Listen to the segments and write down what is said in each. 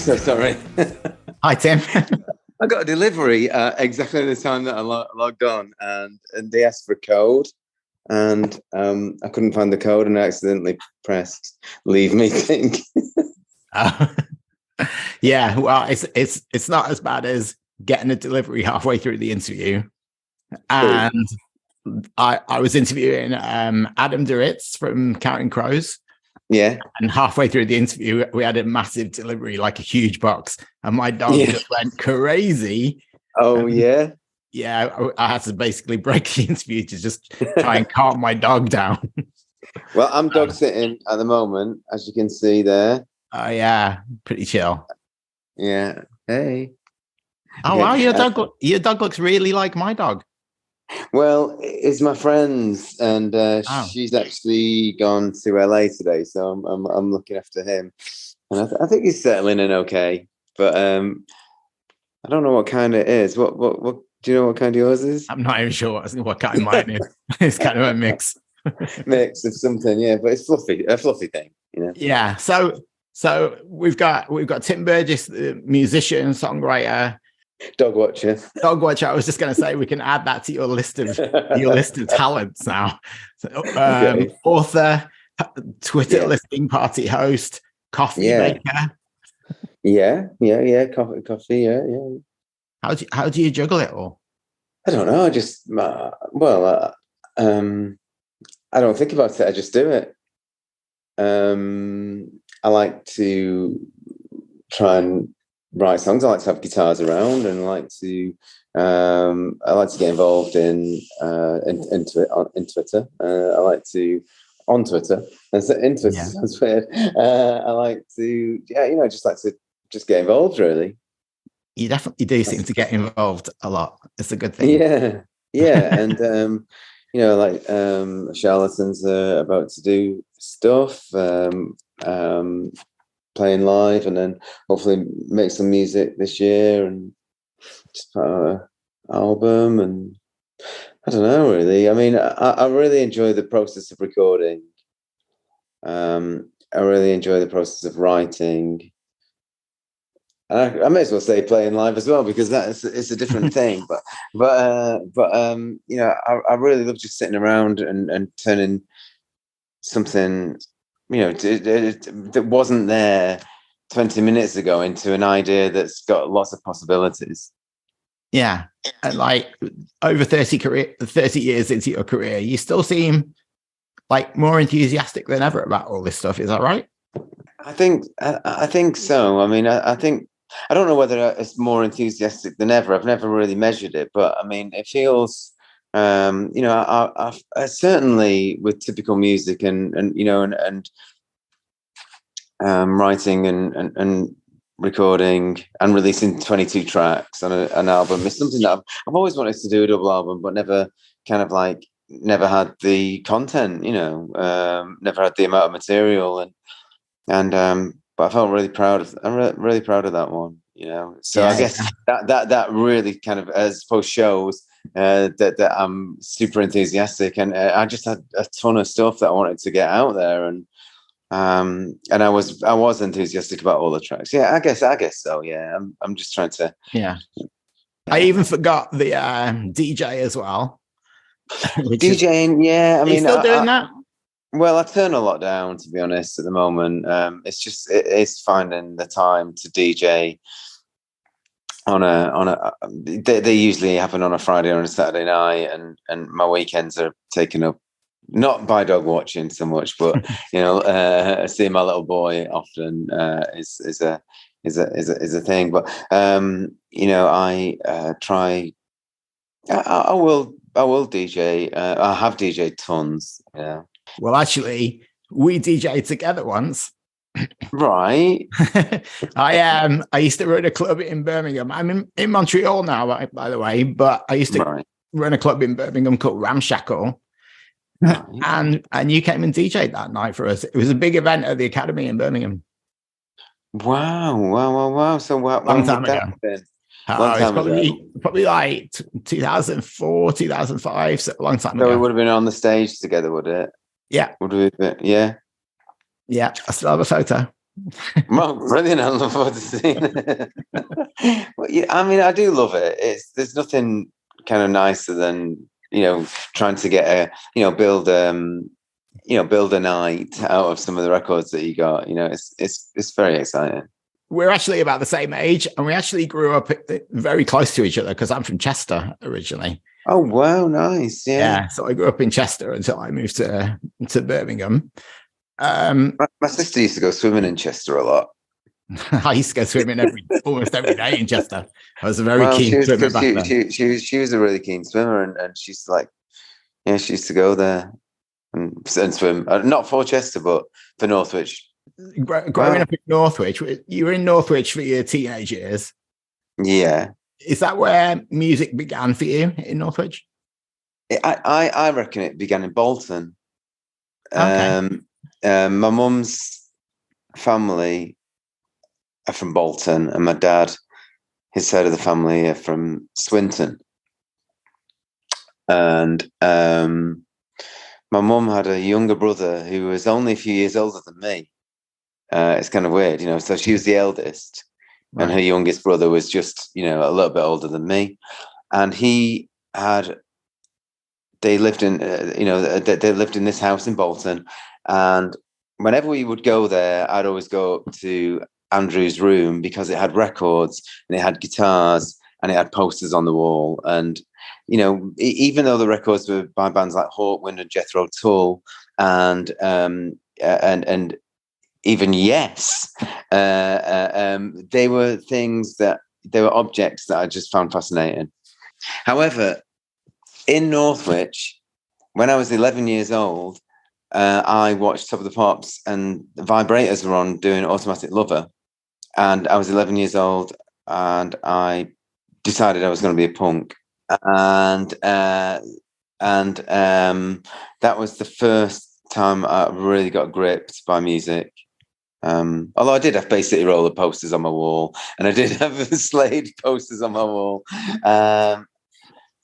so sorry. Hi, Tim. I got a delivery exactly the time that I logged on, and they asked for a code, and I couldn't find the code, and I accidentally pressed leave meeting. Yeah, well, it's not as bad as getting a delivery halfway through the interview. And I was interviewing Adam Duritz from Counting Crows. Yeah. And halfway through the interview, we had a massive delivery, like a huge box, and my dog just went crazy. Oh, yeah? Yeah, I had to basically break the interview to just try and calm my dog down. Well, I'm dog sitting at the moment, as you can see there. Oh, yeah, pretty chill. Yeah. Hey. Oh, wow, your dog looks really like my dog. Well, it's my friend's, and she's actually gone to LA today, so I'm looking after him, and I think he's settling in okay. But I don't know what kind it is. What do you know? What kind yours is? I'm not even sure what kind mine is. It's kind of a mix of something, yeah. But it's a fluffy thing, you know. Yeah. So we've got Tim Burgess, the musician, songwriter. Dog watcher. I was just going to say we can add that to your list of talents now. So, author, Twitter listing party host, coffee maker. Yeah. Coffee. Yeah. How do you juggle it all? I don't know. I just I don't think about it. I just do it. I like to try and write songs. I like to have guitars around, and I like to get involved in Twitter. I like to on Twitter. In Twitter sounds weird. I like to just like to just get involved. Really, you definitely do seem to get involved a lot. It's a good thing. Yeah, and Charlatans are about to do stuff. Playing live, and then hopefully make some music this year, and just put out an album. And I don't know, really. I mean, I really enjoy the process of recording. I really enjoy the process of writing. I may as well say playing live as well, because it's a different thing. But I really love just sitting around and turning something, that wasn't there 20 minutes ago into an idea that's got lots of possibilities. Yeah. And like over 30 years into your career, you still seem like more enthusiastic than ever about all this stuff. Is that right? I think so. I mean, I think, I don't know whether it's more enthusiastic than ever. I've never really measured it, but I mean, it feels, I certainly with typical music and writing and recording and releasing 22 tracks on an album is something that I've always wanted to do, a double album, but never had the content, never had the amount of material, and but I felt really proud of. I'm really proud of that one, So I guess that really kind of, I suppose, shows that I'm super enthusiastic, and I just had a ton of stuff that I wanted to get out there, and I was enthusiastic about all the tracks. Yeah, I guess so. Yeah, I'm just trying to. Yeah, I even forgot the DJ as well. DJing, yeah. I mean, still doing that? Well, I turn a lot down, to be honest, at the moment. It's finding the time to DJ they usually happen on a Friday or a Saturday night, and my weekends are taken up not by dog watching so much, but seeing my little boy often is a thing. But I try. I will DJ. I have DJed tons. Yeah. Well, actually, we DJed together once. Right. I used to run a club in Birmingham. I'm in Montreal now, by the way, but I used to run a club in Birmingham called Ramshackle. Right. And you came and DJed that night for us. It was a big event at the Academy in Birmingham. Wow. So long time ago. It's probably like 2004, 2005, so a long time ago. So we would have been on the stage together, would it? Yeah. Would we have been? Yeah. Yeah, I still have a photo. Well, brilliant! I look forward to seeing it. Well, yeah, I mean, I do love it. There's nothing kind of nicer than trying to get build build a night out of some of the records that you got. It's very exciting. We're actually about the same age, and we actually grew up very close to each other because I'm from Chester originally. Oh wow, nice! Yeah. So I grew up in Chester until I moved to Birmingham. My sister used to go swimming in Chester a lot. I used to go swimming almost every day in Chester. I was a very keen swimmer back then. She was a really keen swimmer, and she's like, she used to go there and swim. Not for Chester, but for Northwich. Growing up in Northwich, you were in Northwich for your teenage years. Yeah. Is that where music began for you in Northwich? I reckon it began in Bolton. Okay. My mum's family are from Bolton, and my dad, his side of the family, are from Swinton. And my mum had a younger brother who was only a few years older than me. It's kind of weird, so she was the eldest, right, and her youngest brother was just, a little bit older than me. And they lived in, they lived in this house in Bolton. And whenever we would go there, I'd always go up to Andrew's room because it had records and it had guitars and it had posters on the wall. And, even though the records were by bands like Hawkwind and Jethro Tull and even Yes, they were objects that I just found fascinating. However, in Northwich, when I was 11 years old, I watched Top of the Pops, and the Vibrators were on doing Automatic Lover. And I was 11 years old, and I decided I was going to be a punk. And that was the first time I really got gripped by music. Although I did have Bay City Roller posters on my wall, and I did have Slade posters on my wall. But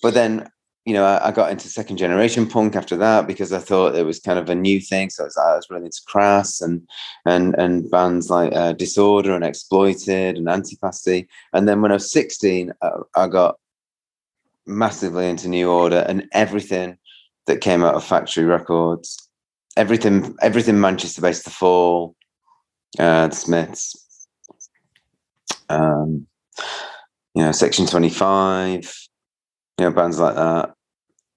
then, I got into second generation punk after that because I thought it was kind of a new thing. So I was really into Crass and bands like Disorder and Exploited and Antipasti. And then when I was 16, I got massively into New Order and everything that came out of Factory Records. Everything Manchester based, The Fall, the Smiths, Section 25, bands like that.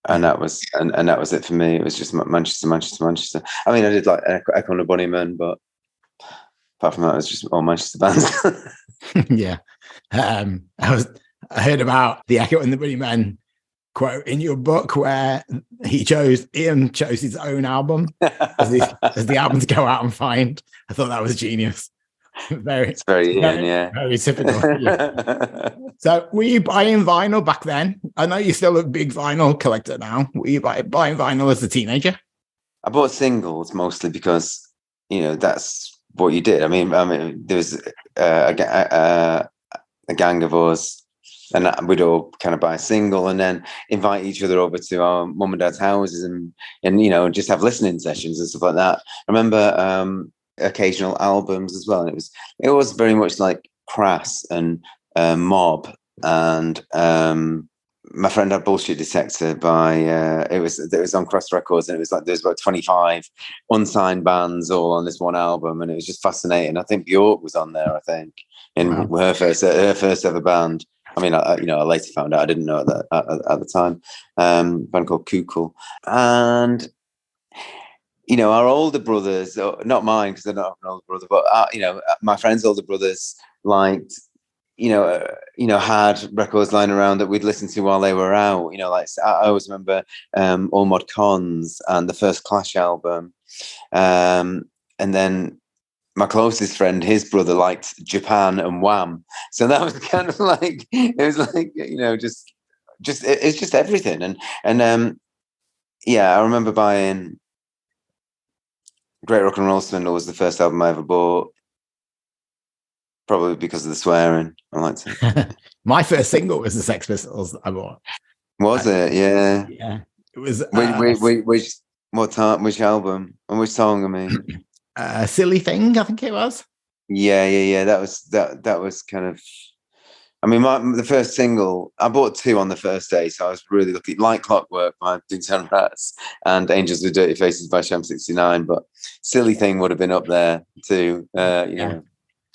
And that was that was it for me. It was just Manchester. I mean, I did like Echo and the Bunnymen, but apart from that, it was just all Manchester bands. Yeah. I heard about the Echo and the Bunnymen quote in your book where Ian chose his own album as the album to go out and find. I thought that was genius. It's very Ian, yeah. Very typical. Yeah. So were you buying vinyl back then? I know you're still a big vinyl collector now. Were you buying vinyl as a teenager? I bought singles mostly because, that's what you did. I mean there was a gang of us, and we'd all kind of buy a single and then invite each other over to our mum and dad's houses and just have listening sessions and stuff like that. I remember occasional albums as well. And it was very much like Crass and Mob, and my friend had Bullshit Detector by it was on Cross Records, and it was like there's about 25 unsigned bands all on this one album, and it was just fascinating. I think Bjork was on there, I think, in her first ever band. I mean, I later found out. I didn't know that at the time. Band called Kukul. And our older brothers, not mine because I don't have an older brother, but my friends' older brothers liked, had records lying around that we'd listen to while they were out. Like I always remember All Mod Cons and the first Clash album, and then my closest friend, his brother liked Japan and Wham. So that was kind of like it's just everything. And I remember buying Great Rock and Roll Swindle was the first album I ever bought, probably because of the swearing. I liked it. My first single was the Sex Pistols that I bought. Was it? Yeah. Yeah. It was. Which album and which song? I mean, Silly Thing, I think it was. Yeah. That was kind of. I mean, the first single, I bought two on the first day, so I was really lucky. Like Clockwork by Downtown Rats and Angels with Dirty Faces by Sham 69, but Silly Thing would have been up there too. I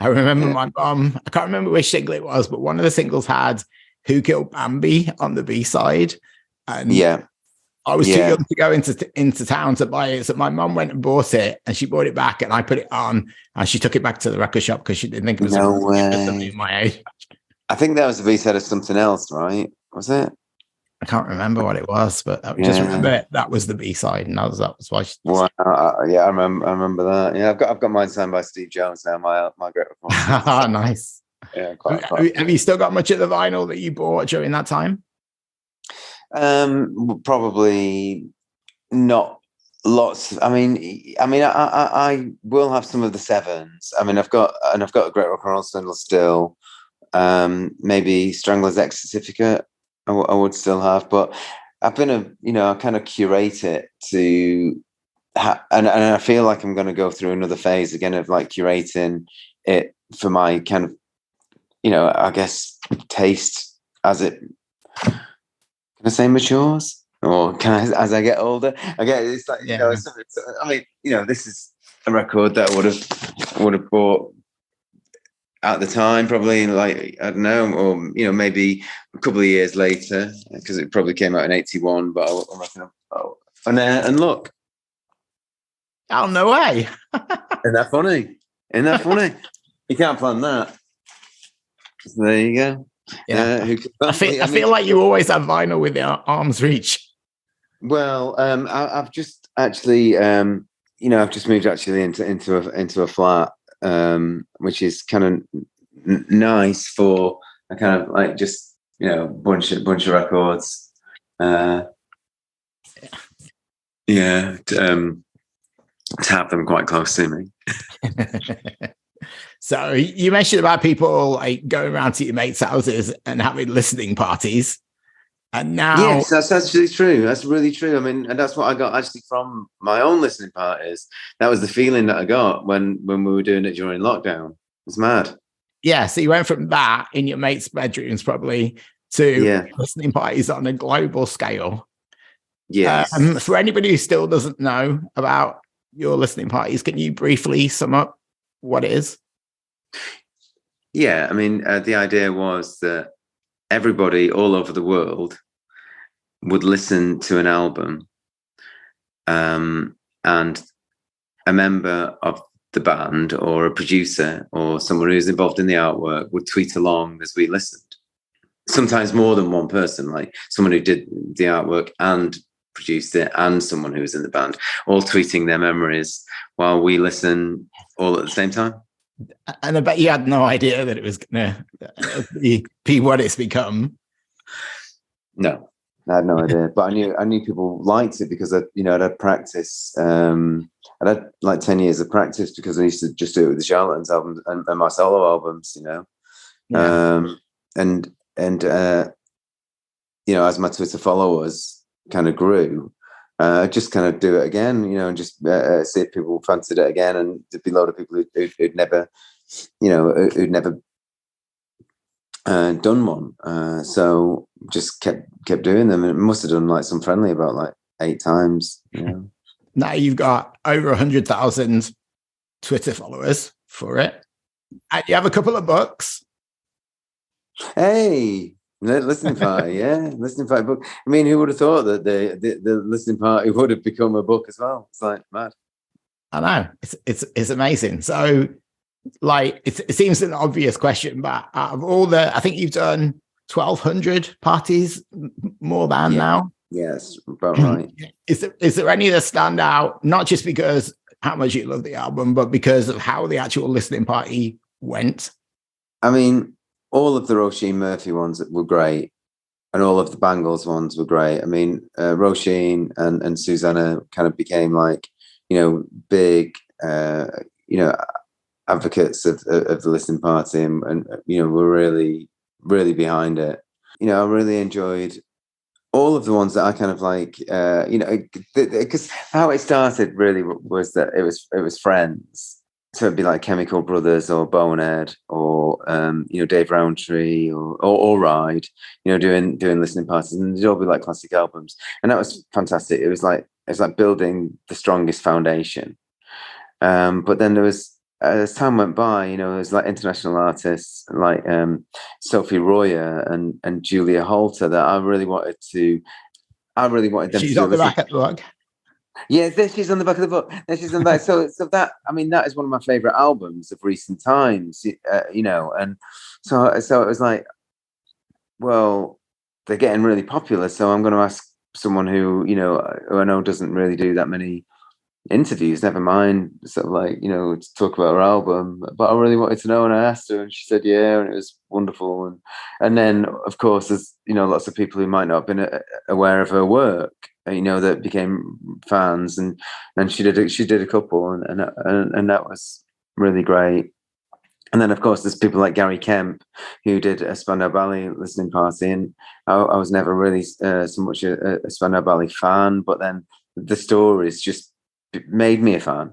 remember my mum, I can't remember which single it was, but one of the singles had Who Killed Bambi on the B-side. And I was too young to go into town to buy it. So my mum went and bought it, and she brought it back, and I put it on, and she took it back to the record shop because she didn't think it was way. My age. I think that was the B-side of something else, right? Was it? I can't remember what it was, but I just remember that was the B-side, and that was why. I remember that. Yeah, I've got mine signed by Steve Jones now. My great record. Nice. Yeah, have you still got much of the vinyl that you bought during that time? Probably not lots. I will have some of the sevens. I mean, I've got a great rock and roll spindle still. Maybe Strangler's X Certificate I would still have, but I've been I kind of curate it to and I feel like I'm going to go through another phase again of like curating it for my kind of I guess taste as it, can I say, matures, or as I get older. I get it's like this is a record that I would have bought at the time, probably, like, I don't know, or maybe a couple of years later, because it probably came out in 81. But I reckon, and look, no way! Isn't that funny? You can't plan that. So there you go. Yeah, I feel like you always have vinyl within arm's reach. Well, I've just actually, I've just moved actually into a flat. Which is kind of nice for a kind of like just bunch of records. To have them quite close to me. So you mentioned about people like going around to your mates' houses and having listening parties. And now, yes, that's actually true. That's really true. I mean, and that's what I got actually from my own listening parties. That was the feeling that I got when we were doing it during lockdown. It's mad. Yeah, so you went from that in your mates' bedrooms probably to listening parties on a global scale. Yes. For anybody who still doesn't know about your listening parties, can you briefly sum up what it is? Yeah, I mean, the idea was that everybody all over the world would listen to an album, and a member of the band or a producer or someone who's involved in the artwork would tweet along as we listened. Sometimes more than one person, like someone who did the artwork and produced it and someone who was in the band, all tweeting their memories while we listen all at the same time. And I bet you had no idea that it was going to be what it's become. No, I had no idea, but I knew people liked it because I'd had practice. I'd had like 10 years of practice because I used to just do it with the Charlatans albums and my solo albums, as my Twitter followers kind of grew, just kind of do it again, and just see if people fancied it again, and there'd be a lot of people who'd never done one, so just kept doing them, and it must have done like some friendly about like 8 times. Now you've got over 100,000 Twitter followers for it, and you have a couple of books. Hey, listening party, listening party book. I mean, who would have thought that the listening party would have become a book as well? It's like mad. I know, it's amazing. So, like, it seems an obvious question, but out of all I think you've done 1,200 parties, more than now. Yes, about right. Is there any that stand out, not just because how much you love the album, but because of how the actual listening party went? I mean, all of the Roisin Murphy ones were great, and all of the Bangles ones were great. I mean, Roisin and Susanna kind of became like, big, advocates of the listening party, and were really, really behind it. I really enjoyed all of the ones that I kind of like, because how it started really was that it was friends. so it'd be like Chemical Brothers or Bonehead or Dave Rowntree or Ride, doing listening parties, and they'd all be like classic albums, and that was fantastic. It was like building the strongest foundation. But then there was, as time went by, there was like international artists like Sophie Royer and Julia Holter that I really wanted them She's to on the listen. back of the book. Yeah, there she's on the back of the book. There she's on the back. So that, I mean, that is one of my favorite albums of recent times. And so it was like, well, they're getting really popular, so I'm going to ask someone who I know doesn't really do that many interviews, never mind sort of like to talk about her album, but I really wanted to know, and I asked her and she said yeah, and it was wonderful. And then of course there's lots of people who might not have been aware of her work, that became fans, and she did a couple, and that was really great. And then of course there's people like Gary Kemp who did a Spandau Ballet listening party, and I was never really so much a Spandau Ballet fan, but then the stories just made me a fan,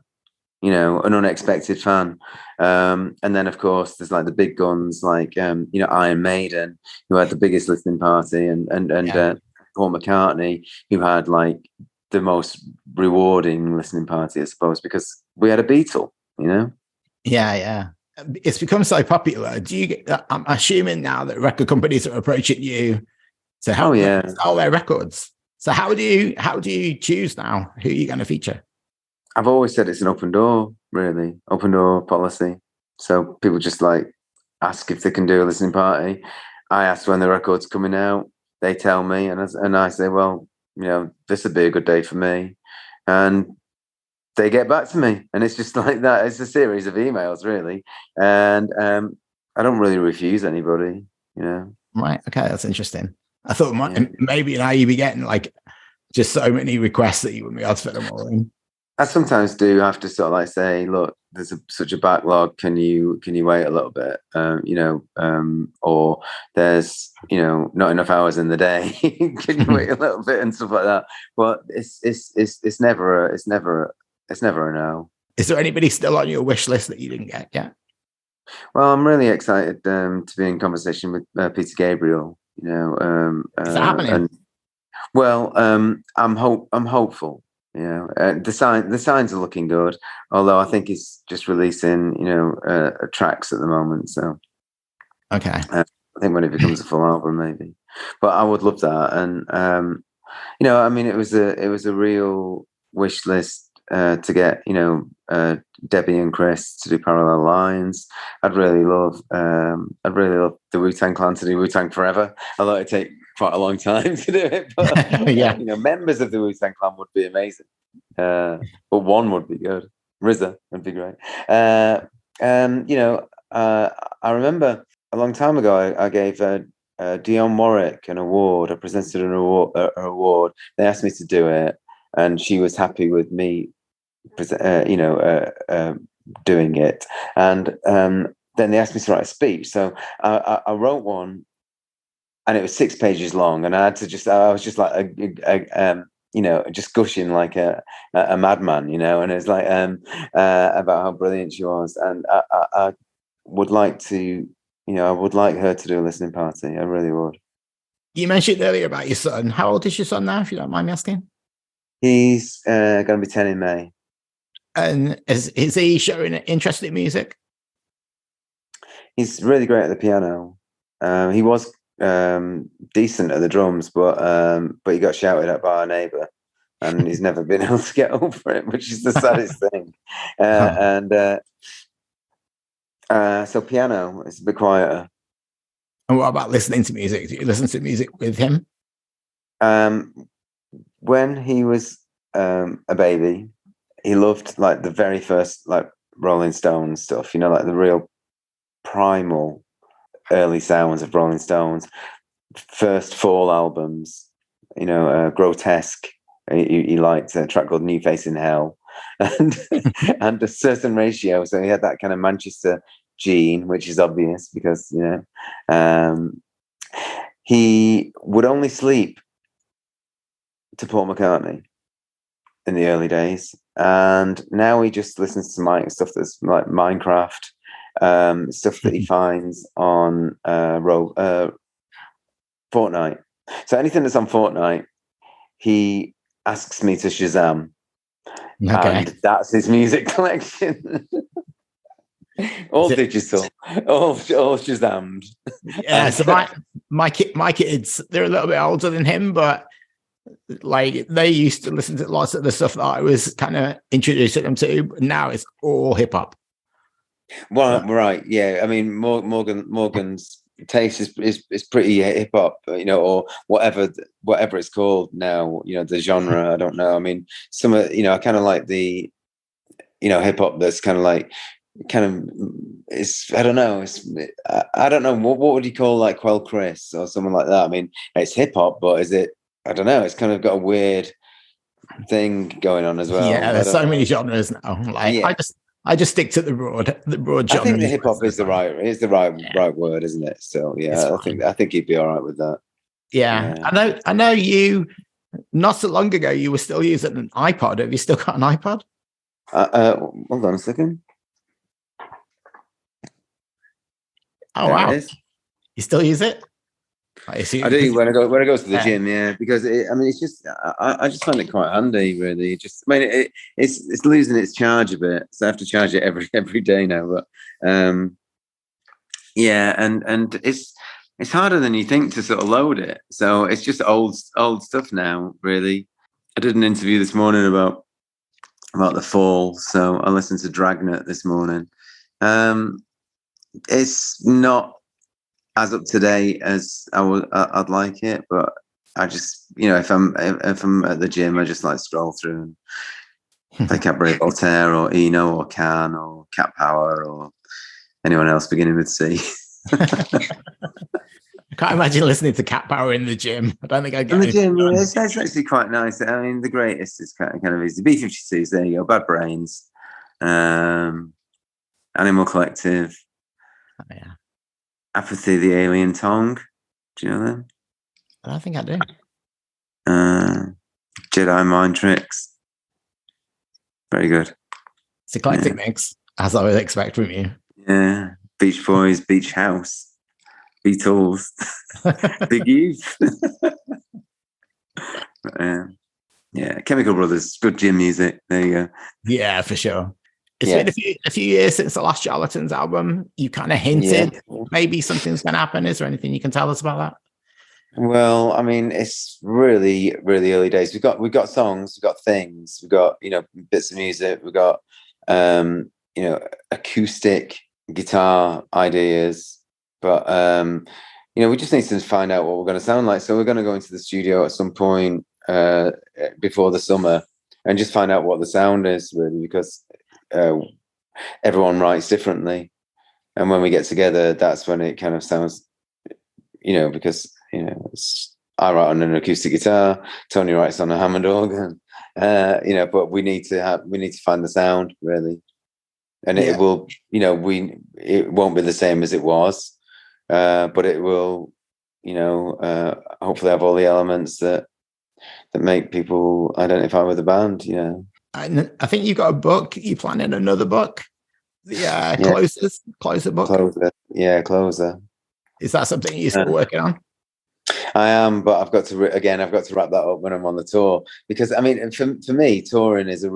an unexpected fan. And then of course there's like the big guns like Iron Maiden, who had the biggest listening party, and Paul McCartney, who had like the most rewarding listening party, I suppose, because we had a Beatle. Yeah. It's become so popular. Do you get, I'm assuming now that record companies are approaching you to help sell their records. So how do you choose now who you're going to feature? I've always said it's an open door policy. So people just like ask if they can do a listening party. I ask when the record's coming out. They tell me, and I say, well, this would be a good day for me, and they get back to me, and it's just like that. It's a series of emails, really, and I don't really refuse anybody. Right? Okay, that's interesting. I thought maybe now you'd be getting like just so many requests that you wouldn't be able to fit them all in. I sometimes do have to sort of like say, look, there's such a backlog. Can you wait a little bit? Or there's not enough hours in the day. Can you wait a little bit and stuff like that? But it's never a no. Is there anybody still on your wish list that you didn't get yet? Well, I'm really excited to be in conversation with Peter Gabriel. Is that happening? I'm hopeful. The signs are looking good, although I think he's just releasing tracks at the moment. So okay, I think when it becomes a full album, maybe. But I would love that, and I mean, it was a real wish list to get Debbie and Chris to do Parallel Lines. I'd really love the Wu-Tang Clan to do Wu-Tang Forever. Although it'd take quite a long time to do it, but yeah, members of the Wu-Tang Clan would be amazing. But one would be good. RZA would be great. I remember a long time ago I gave Dionne Warwick an award. I presented an award. They asked me to do it, and she was happy with me doing it. And then they asked me to write a speech, so I wrote one, and it was 6 pages long, and I was just like just gushing like a madman, and it's like about how brilliant she was, and I would like to, I would like her to do a listening party. I really would. You mentioned earlier about your son. How old is your son now, if you don't mind me asking? He's going to be 10 in May. And is he showing interest in music? He's really great at the piano. He was decent at the drums, but he got shouted at by our neighbour, and he's never been able to get over it, which is the saddest thing. So piano is a bit quieter. And what about listening to music? Do you listen to music with him? When he was a baby, he loved like the very first like Rolling Stones stuff, like the real primal early sounds of Rolling Stones. First Fall albums, Grotesque. He liked a track called New Face in Hell, and and a certain ratio. So he had that kind of Manchester gene, which is obvious because he would only sleep to Paul McCartney in the early days, and now he just listens to stuff that's like Minecraft, stuff that he finds on Fortnite. So anything that's on Fortnite, he asks me to Shazam, and that's his music collection. All digital, all Shazammed. Yeah, so my kids, they're a little bit older than him, but like they used to listen to lots of the stuff that I was kind of introducing them to, but now it's all hip hop. Well, right, yeah. I mean, Morgan's taste is pretty hip hop, or whatever it's called now. The genre. I don't know. I mean, I kind of like the, hip hop that's kind of like. It's I don't know. I don't know what would you call like Quell Chris or something like that. I mean, it's hip hop, but is it? I don't know. It's kind of got a weird thing going on as well. Yeah, there's so many genres now. Like I just stick to the broad genre. I think the hip hop is the right word, isn't it? Still, yeah. I think he'd be all right with that. Yeah. I know you. Not so long ago, you were still using an iPod. Have you still got an iPod? Hold on a second. Oh wow! You still use it? I do when I go to the gym, yeah, because it's just I just find it quite handy, really. It's losing its charge a bit, so I have to charge it every day now. But yeah, and it's harder than you think to sort of load it. So it's just old stuff now, really. I did an interview this morning about the Fall, so I listened to Dragnet this morning. It's not as up to date as I'd like it, but I just, if I'm at the gym, I just like stroll through and play Cabaret Voltaire or Eno or Can or Cat Power or anyone else beginning with C. I can't imagine listening to Cat Power in the gym. I don't think I'd get in the gym. Yeah, it's actually quite nice. I mean, the greatest is kind of easy. B-52s, there you go. Bad Brains, Animal Collective. Oh, yeah. Apathy, the Alien Tongue. Do you know them? I don't think I do. Jedi Mind Tricks. Very good. It's eclectic mix, as I would expect from you. Yeah. Beach Boys, Beach House, Beatles, Big Youth. Yeah, Chemical Brothers, good gym music. There you go. Yeah, for sure. It's been a few years since the last Charlatans album. You kind of hinted maybe something's going to happen. Is there anything you can tell us about that? Well, I mean, it's really, really early days. We've got songs, we've got things, we've got bits of music, we've got acoustic guitar ideas, but we just need to find out what we're going to sound like. So we're going to go into the studio at some point before the summer and just find out what the sound is, really, because everyone writes differently, and when we get together, that's when it kind of sounds, because I write on an acoustic guitar, Tony writes on a Hammond organ, but we need to find the sound, really, and it will, it won't be the same as it was, but it will, hopefully have all the elements that make people identify with the band. And I think you got a book. You planning another book? The Closer book. Closer. Is that something you're still working on? I am, but I've got to wrap that up when I'm on the tour, because I mean, for me, touring is I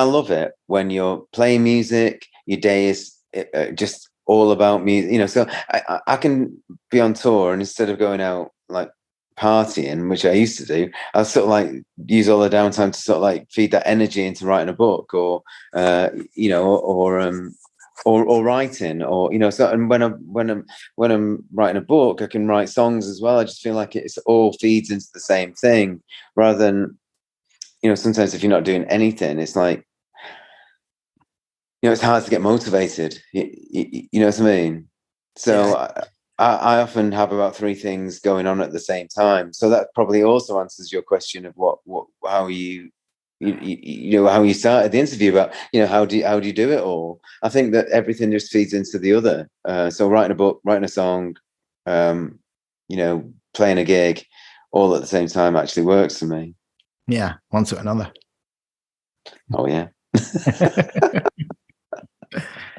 love it when you're playing music. Your day is just all about music, so I can be on tour, and instead of going out like partying, which I used to do, I'll sort of like use all the downtime to sort of like feed that energy into writing a book, or or writing, or so. And when I'm writing a book, I can write songs as well. I just feel like it's all feeds into the same thing, rather than sometimes if you're not doing anything, it's like it's hard to get motivated. You know what I mean? So. Yeah. I often have about 3 things going on at the same time. So that probably also answers your question of how you how you started the interview about, how do you do it all? I think that everything just feeds into the other. So writing a book, writing a song, playing a gig all at the same time actually works for me. Yeah, one to another. Oh yeah.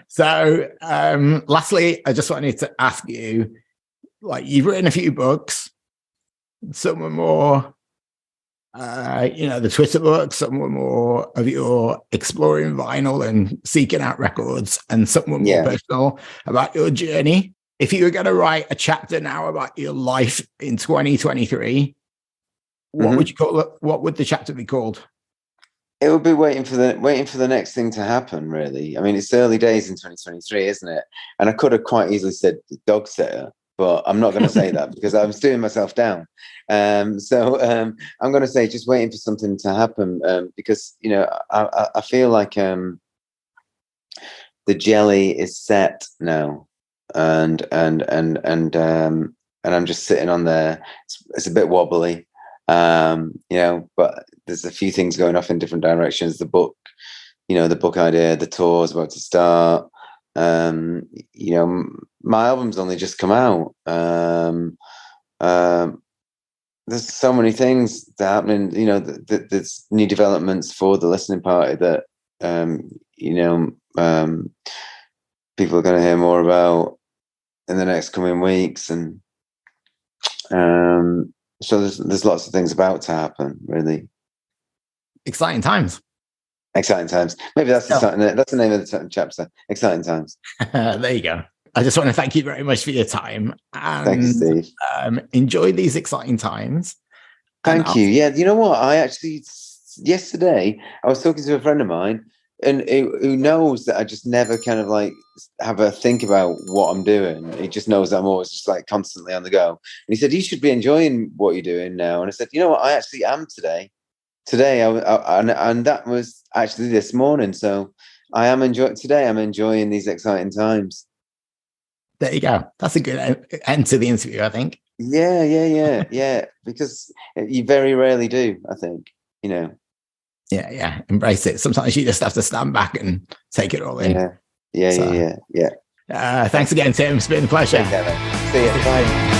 So, lastly, I just wanted to ask you, like, you've written a few books. Some were more, the Twitter books. Some were more of your exploring vinyl and seeking out records, and some were more personal about your journey. If you were going to write a chapter now about your life in 2023, what would you call it? What would the chapter be called? It would be waiting for the next thing to happen, really. I mean, it's early days in 2023, isn't it? And I could have quite easily said the dog sitter, but I'm not going to say that because I'm steering myself down. So I'm going to say just waiting for something to happen, because I feel like the jelly is set now, and I'm just sitting on there. It's a bit wobbly. But there's a few things going off in different directions. The book idea, the tour is about to start. My album's only just come out. There's so many things that are happening. There's new developments for the listening party that people are going to hear more about in the next coming weeks, and so there's lots of things about to happen, really. Exciting times. Exciting times. Maybe that's the name of the chapter. Exciting times. There you go. I just want to thank you very much for your time. And, thank you, Steve. Enjoy these exciting times. Thank you. Yeah, you know what? Yesterday, I was talking to a friend of mine, and who knows that I just never kind of like have a think about what I'm doing. He just knows that I'm always just like constantly on the go. And he said, "You should be enjoying what you're doing now." And I said, "You know what? I actually am today. And that was actually this morning. So I am enjoying today. I'm enjoying these exciting times." There you go. That's a good end to the interview, I think. Yeah. Because you very rarely do, I think, Yeah. Embrace it. Sometimes you just have to stand back and take it all in. Yeah. Thanks again, Tim. It's been a pleasure. See you. Bye.